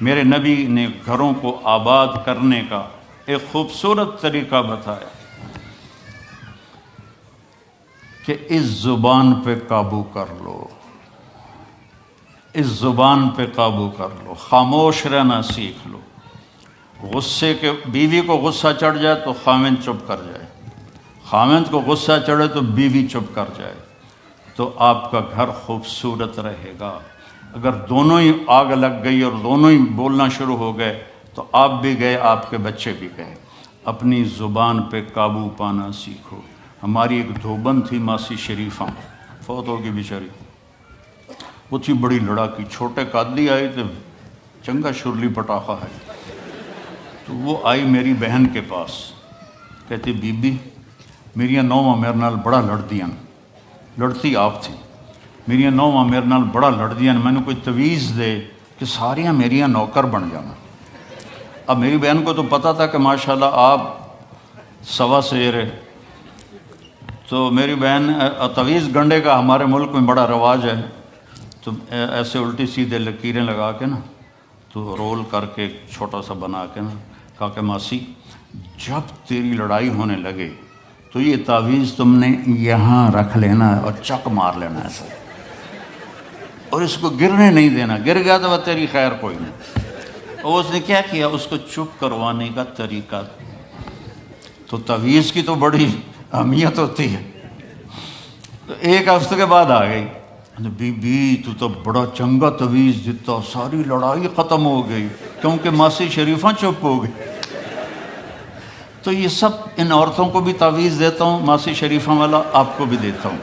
میرے نبی نے گھروں کو آباد کرنے کا ایک خوبصورت طریقہ بتایا کہ اس زبان پہ قابو کر لو، اس زبان پہ قابو کر لو، خاموش رہنا سیکھ لو۔ غصے کے بیوی کو غصہ چڑھ جائے تو خاوند چپ کر جائے، خاوند کو غصہ چڑھے تو بیوی چپ کر جائے، تو آپ کا گھر خوبصورت رہے گا۔ اگر دونوں ہی آگ لگ گئی اور دونوں ہی بولنا شروع ہو گئے تو آپ بھی گئے، آپ کے بچے بھی گئے۔ اپنی زبان پہ قابو پانا سیکھو۔ ہماری ایک دھوبن تھی ماسی شریفہ، فوت ہوگی بیچاری، وہ تھی بڑی لڑاکی، چھوٹے قادی آئی تو چنگا شرلی پٹاخہ ہے، تو وہ آئی میری بہن کے پاس، کہتی بی بی میریاں نوواں میرے نال بڑا لڑدیاں، لڑتی آپ تھی، میریاں نوواں میرے نال بڑا لڑدیاں، میں نے کوئی تویز دے کہ ساریاں میریاں نوکر بن جانا۔ اب میری بہن کو تو پتہ تھا کہ ماشاءاللہ آپ سوا سیر ہے، تو میری بہن تویز گنڈے کا ہمارے ملک میں بڑا رواج ہے، تو ایسے الٹی سیدھے لکیریں لگا کے نا تو رول کر کے چھوٹا سا بنا کے نا کہا کہ ماسی جب تیری لڑائی ہونے لگے تو یہ تعویذ تم نے یہاں رکھ لینا اور چک مار لینا ایسے، اور اس کو گرنے نہیں دینا، گر گیا تو وہ تیری خیر کوئی نہیں۔ اور اس نے کیا کیا، اس کو چپ کروانے کا طریقہ، تو تعویذ کی تو بڑی اہمیت ہوتی ہے۔ تو ایک ہفتے کے بعد آ گئی، بی بی تو بڑا چنگا تویز دیتا، ساری لڑائی ختم ہو گئی کیونکہ ماسی شریفہ چپ ہو گئی۔ تو یہ سب ان عورتوں کو بھی تعویذ دیتا ہوں، ماسی شریفہ والا آپ کو بھی دیتا ہوں،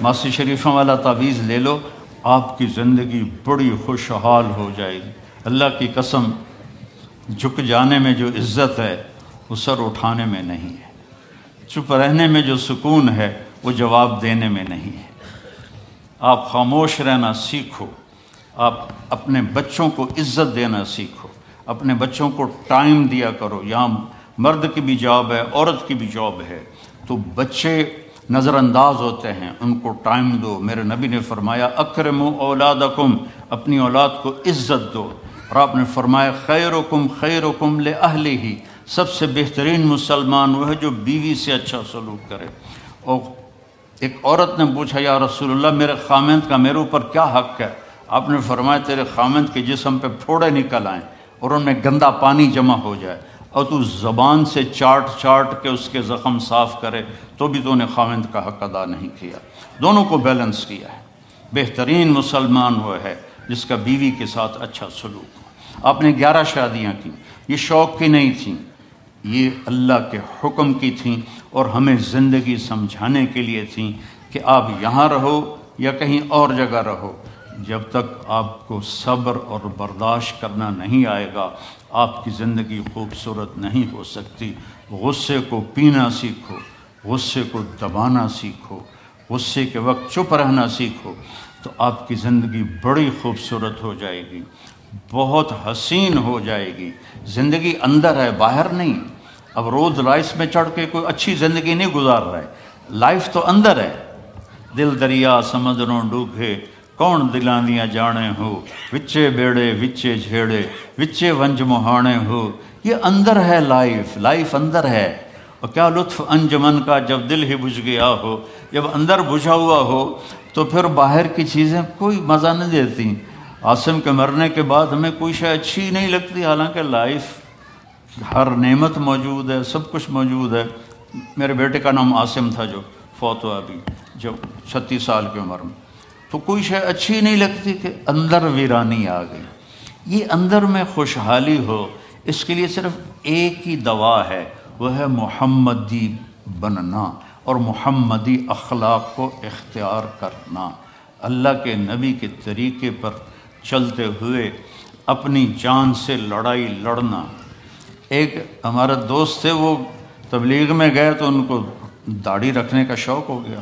ماسی شریفہ والا تعویذ لے لو، آپ کی زندگی بڑی خوشحال ہو جائے گی۔ اللہ کی قسم، جھک جانے میں جو عزت ہے وہ سر اٹھانے میں نہیں ہے، چپ رہنے میں جو سکون ہے وہ جواب دینے میں نہیں ہے۔ آپ خاموش رہنا سیکھو، آپ اپنے بچوں کو عزت دینا سیکھو، اپنے بچوں کو ٹائم دیا کرو۔ یہاں مرد کی بھی جاب ہے، عورت کی بھی جاب ہے، تو بچے نظر انداز ہوتے ہیں، ان کو ٹائم دو۔ میرے نبی نے فرمایا اکرموا اولادکم، اپنی اولاد کو عزت دو، اور آپ نے فرمایا خیرکم خیرکم لأہلہ، سب سے بہترین مسلمان وہ ہے جو بیوی سے اچھا سلوک کرے۔ اور ایک عورت نے پوچھا یا رسول اللہ میرے خامند کا میرے اوپر کیا حق ہے؟ آپ نے فرمایا تیرے خامند کے جسم پہ پھوڑے نکل آئیں اور ان میں گندا پانی جمع ہو جائے اور تو زبان سے چاٹ چاٹ کے اس کے زخم صاف کرے تو بھی تو نے خامند کا حق ادا نہیں کیا۔ دونوں کو بیلنس کیا ہے۔ بہترین مسلمان وہ ہے جس کا بیوی کے ساتھ اچھا سلوک ہو۔ آپ نے 11 شادیاں کی، یہ شوق کی نہیں تھیں، یہ اللہ کے حکم کی تھیں اور ہمیں زندگی سمجھانے کے لیے تھیں کہ آپ یہاں رہو یا کہیں اور جگہ رہو، جب تک آپ کو صبر اور برداشت کرنا نہیں آئے گا آپ کی زندگی خوبصورت نہیں ہو سکتی۔ غصے کو پینا سیکھو، غصے کو دبانا سیکھو، غصے کے وقت چپ رہنا سیکھو، تو آپ کی زندگی بڑی خوبصورت ہو جائے گی، بہت حسین ہو جائے گی۔ زندگی اندر ہے، باہر نہیں۔ اب رولز رائس میں چڑھ کے کوئی اچھی زندگی نہیں گزار رہا ہے، لائف تو اندر ہے۔ دل دریا سمندروں ڈوبے کون دلاں دیاں جانے ہو، وچے بیڑے وچے جھیڑے وچے ونج مہانے ہو، یہ اندر ہے، لائف اندر ہے۔ اور کیا لطف انجمن کا جب دل ہی بجھ گیا ہو، جب اندر بجھا ہوا ہو تو پھر باہر کی چیزیں کوئی مزہ نہیں دیتی۔ عاصم کے مرنے کے بعد ہمیں کوئی شے اچھی نہیں لگتی، حالانکہ لائف ہر نعمت موجود ہے، سب کچھ موجود ہے۔ میرے بیٹے کا نام عاصم تھا جو فوت ہوا ابھی، جب 36 سال کی عمر میں، تو کوئی شے اچھی نہیں لگتی کہ اندر ویرانی آ گئی۔ یہ اندر میں خوشحالی ہو، اس کے لیے صرف ایک ہی دوا ہے، وہ ہے محمدی بننا اور محمدی اخلاق کو اختیار کرنا، اللہ کے نبی کے طریقے پر چلتے ہوئے اپنی جان سے لڑائی لڑنا۔ ایک ہمارا دوست تھے، وہ تبلیغ میں گئے تو ان کو داڑھی رکھنے کا شوق ہو گیا،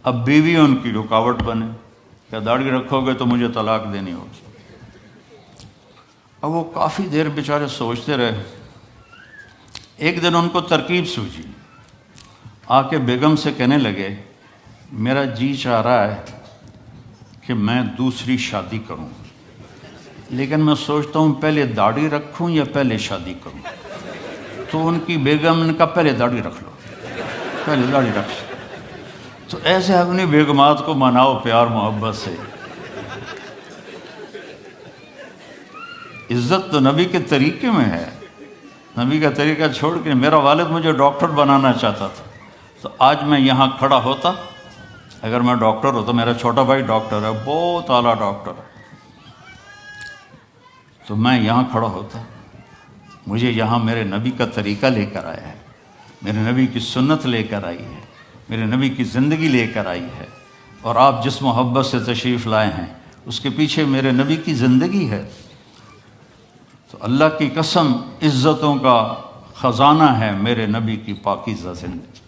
اب بیوی ان کی رکاوٹ بنے، کہ داڑھی رکھو گے تو مجھے طلاق دینی ہوگی۔ اب وہ کافی دیر بیچارے سوچتے رہے، ایک دن ان کو ترکیب سوجھی، آ کے بیگم سے کہنے لگے میرا جی چاہ رہا ہے کہ میں دوسری شادی کروں۔ لیکن میں سوچتا ہوں پہلے داڑھی رکھوں یا پہلے شادی کروں. تو ان کی بیگم نے کہا پہلے داڑھی رکھ لو، پہلے داڑھی رکھ لو. تو ایسے اپنی بیگمات کو مناؤ پیار محبت سے. عزت تو نبی کے طریقے میں ہے. نبی کا طریقہ چھوڑ کے میرا والد مجھے ڈاکٹر بنانا چاہتا تھا، تو آج میں یہاں کھڑا ہوتا. اگر میں ڈاکٹر ہوتا، میرا چھوٹا بھائی ڈاکٹر ہے، بہت اعلیٰ ڈاکٹر ہے، تو میں یہاں کھڑا ہوتا. مجھے یہاں میرے نبی کا طریقہ لے کر آیا ہے، میرے نبی کی سنت لے کر آئی ہے، میرے نبی کی زندگی لے کر آئی ہے. اور آپ جس محبت سے تشریف لائے ہیں اس کے پیچھے میرے نبی کی زندگی ہے. تو اللہ کی قسم عزتوں کا خزانہ ہے میرے نبی کی پاکیزہ زندگی.